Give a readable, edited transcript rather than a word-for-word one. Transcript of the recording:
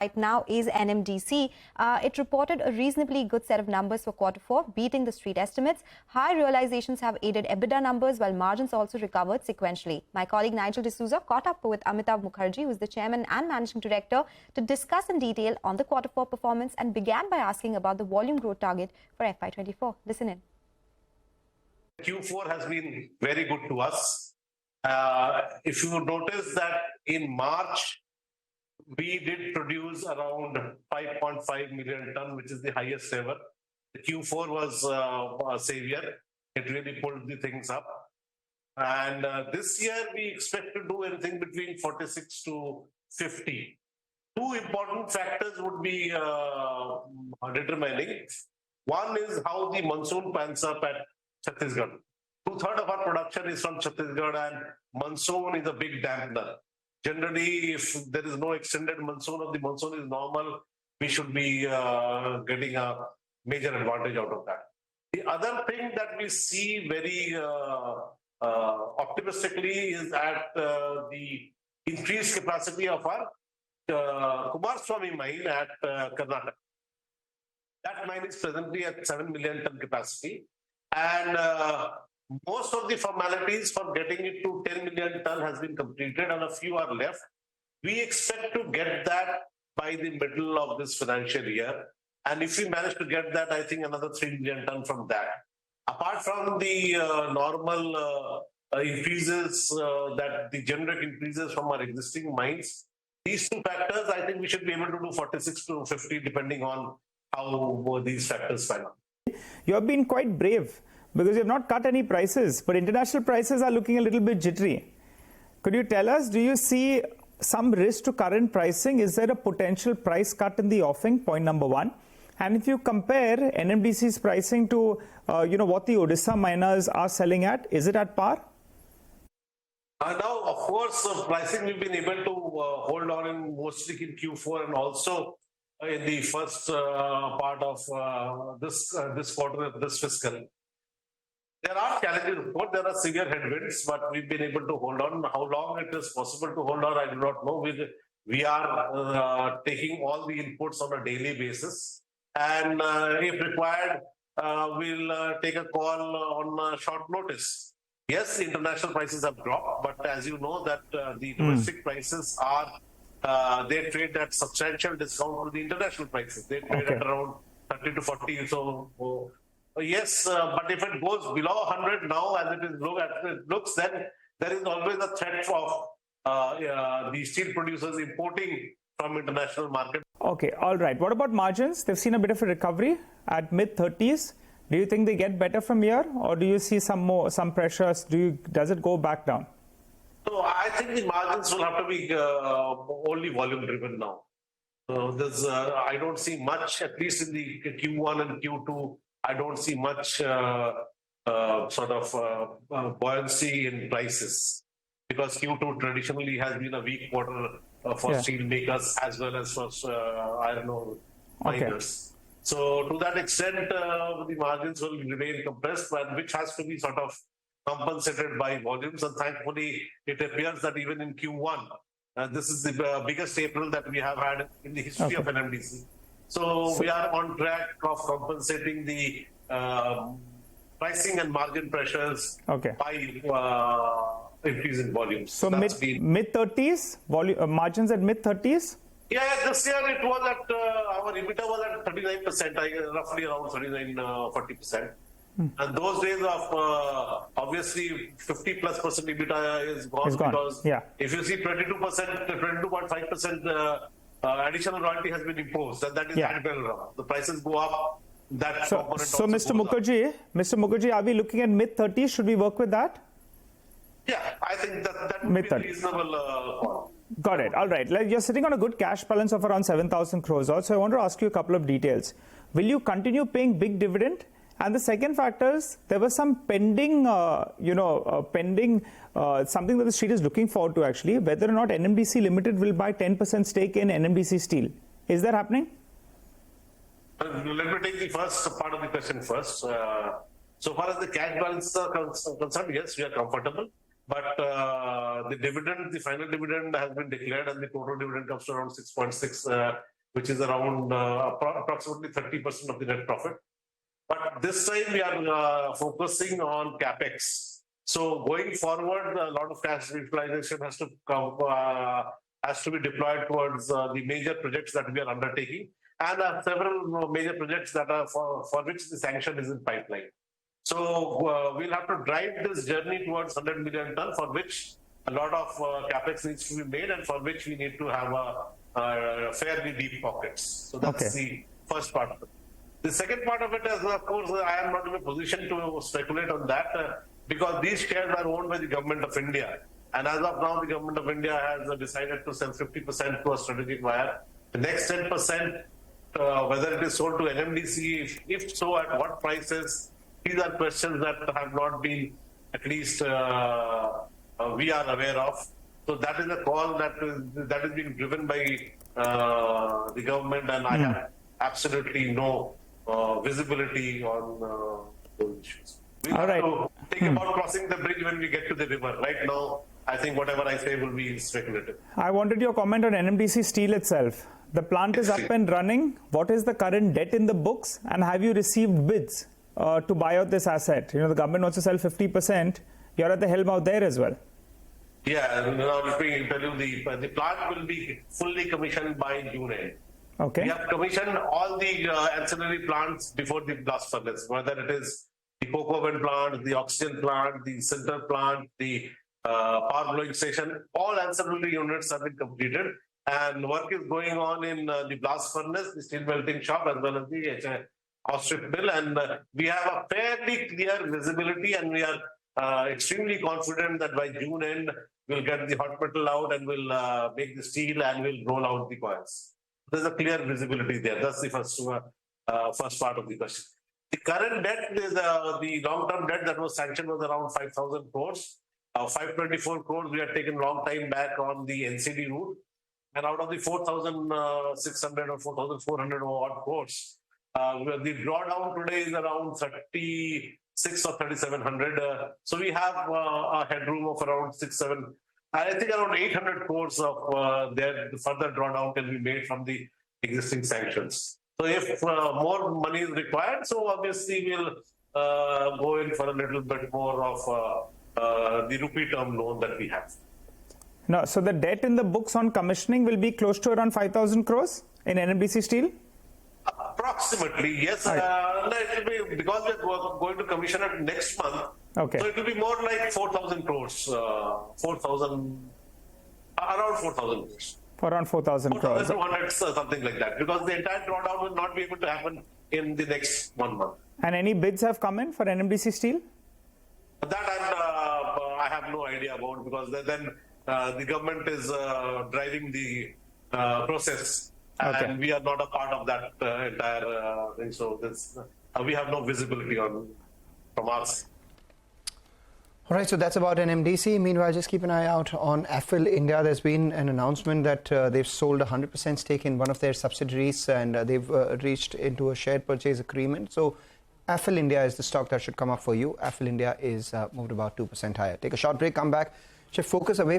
Right now is NMDC. It reported a reasonably good set of numbers for Q4, beating the street estimates. High realizations have aided EBITDA numbers, while margins also recovered sequentially. My colleague Nigel D'Souza caught up with Amitava Mukherjee, who is the chairman and managing director, to discuss in detail on the Q4 performance and began by asking about the volume growth target for FY24. Listen in. Q4 has been very good to us. If you notice that in March, we did produce around 5.5 million ton, which is the highest ever. The Q4 was a savior. It really pulled the things up. And this year, we expect to do anything between 46 to 50. Two important factors would be determining. One is how the monsoon pans up at Chhattisgarh. 2/3 of our production is from Chhattisgarh, and monsoon is a big dampener. Generally, if there is no extended monsoon or the monsoon is normal, we should be getting a major advantage out of that. The other thing that we see very optimistically is that the increased capacity of our Kumaraswamy mine at Karnataka. That mine is presently at 7 million ton capacity, and most of the formalities for getting it to 10 million ton has been completed and a few are left. We expect to get that by the middle of this financial year. And if we manage to get that, I think another 3 million ton from that. Apart from the normal increases, that the generic increases from our existing mines, these two factors, I think we should be able to do 46 to 50 depending on how these factors pan out. You have been quite brave, because you have not cut any prices, but international prices are looking a little bit jittery. Could you tell us, do you see some risk to current pricing? Is there a potential price cut in the offing? Point number one. And if you compare NMDC's pricing to what the Odisha miners are selling at, is it at par? Now, of course, pricing we've been able to hold on in mostly in Q4 and also in the first part of this quarter of this fiscal. There are challenges, of course, there are severe headwinds, but we've been able to hold on. How long it is possible to hold on, I do not know. We are taking all the inputs on a daily basis, and if required, we'll take a call on short notice. Yes, the international prices have dropped, but as you know that the domestic prices are, they trade at substantial discount to the international prices. They trade at around 30 to 40. So yes, but if it goes below 100 now, as it looks, then there is always a threat of the steel producers importing from international market. Okay, all right. What about margins? They've seen a bit of a recovery at mid-30s. Do you think they get better from here, or do you see some pressures? Does it go back down? So I think the margins will have to be only volume driven now. So I don't see much, at least in the Q1 and Q2. I don't see much buoyancy in prices, because Q2 traditionally has been a weak quarter for steel makers as well as for iron ore miners. So to that extent, the margins will remain compressed, which has to be sort of compensated by volumes. And thankfully, it appears that even in Q1, this is the biggest April that we have had in the history of NMDC. So we are on track of compensating the pricing and margin pressures by increase in volumes. So mid-30s, margins at mid-30s? Yeah, this year it was at, our EBITDA was at 39%, roughly around 39-40%. And those days of obviously 50+% EBITDA is gone, because if you see 22%, 22.5% additional royalty has been imposed, and that is added around. The prices go up. So Mr. Mukherjee, are we looking at mid-30s? Should we work with that? Yeah, I think that would be a reasonable call. Got it. All right. You're sitting on a good cash balance of around 7,000 crores. Also, I want to ask you a couple of details. Will you continue paying big dividend? And the second factor is, there was some pending, something that the street is looking forward to actually, whether or not NMDC Limited will buy 10% stake in NMDC Steel. Is that happening? Let me take the first part of the question first. So far as the cash balance are concerned, yes, we are comfortable. But the dividend, the final dividend has been declared, and the total dividend comes to around 6.6, which is around approximately 30% of the net profit. But this time we are focusing on capex. So going forward, a lot of cash utilization has to come, has to be deployed towards the major projects that we are undertaking, and several major projects that are for which the sanction is in pipeline. So we'll have to drive this journey towards 100 million ton, for which a lot of capex needs to be made, and for which we need to have a fairly deep pockets. So that's the first part of it. The second part of it is, of course, I am not in a position to speculate on that because these shares are owned by the government of India. And as of now, the government of India has decided to sell 50% to a strategic buyer. The next 10%, whether it is sold to NMDC, if so, at what prices, these are questions that have not been, at least we are aware of. So that is a call that is being driven by the government, and I have absolutely no visibility on those issues. We have to think about crossing the bridge when we get to the river. Right now, I think whatever I say will be speculative. I wanted your comment on NMDC Steel itself. The plant is up and running. What is the current debt in the books, and have you received bids to buy out this asset? You know, the government wants to sell 50%. You're at the helm out there as well. Yeah, let me tell you, the plant will be fully commissioned by June end. Okay. We have commissioned all the ancillary plants before the blast furnace, whether it is the coke oven plant, the oxygen plant, the sinter plant, the power blowing station. All ancillary units have been completed, and work is going on in the blast furnace, the steel melting shop, as well as the hot strip mill. And we have a fairly clear visibility, and we are extremely confident that by June end, we'll get the hot metal out and we'll make the steel and we'll roll out the coils. There's a clear visibility there. That's the first part of the question. The current debt is the long-term debt that was sanctioned was around 5,000 crores. 524 crores we had taken long time back on the NCD route. And out of the 4,600 or 4,400 odd crores, the drawdown today is around 36 or 3,700. So we have a headroom of around 6-7. I think around 800 crores of the further drawdown can be made from the existing sanctions. So if more money is required, so obviously we'll go in for a little bit more of the rupee term loan that we have. No, so the debt in the books on commissioning will be close to around 5,000 crores in NMDC Steel? Approximately, yes. Because we're going to commission it next month. Okay. So it will be more like 4,000 crores, around 4,000 crores. Around 4,000 crores. 4,200, something like that. Because the entire drawdown will not be able to happen in the next 1 month. And any bids have come in for NMDC Steel? That I have no idea about, because then the government is driving the process. And we are not a part of that entire thing. So we have no visibility on from our side. All right, so that's about NMDC. Meanwhile, just keep an eye out on AFIL India. There's been an announcement that they've sold 100% stake in one of their subsidiaries, and they've reached into a share purchase agreement. So AFIL India is the stock that should come up for you. AFIL India is moved about 2% higher. Take a short break, come back, shift focus away from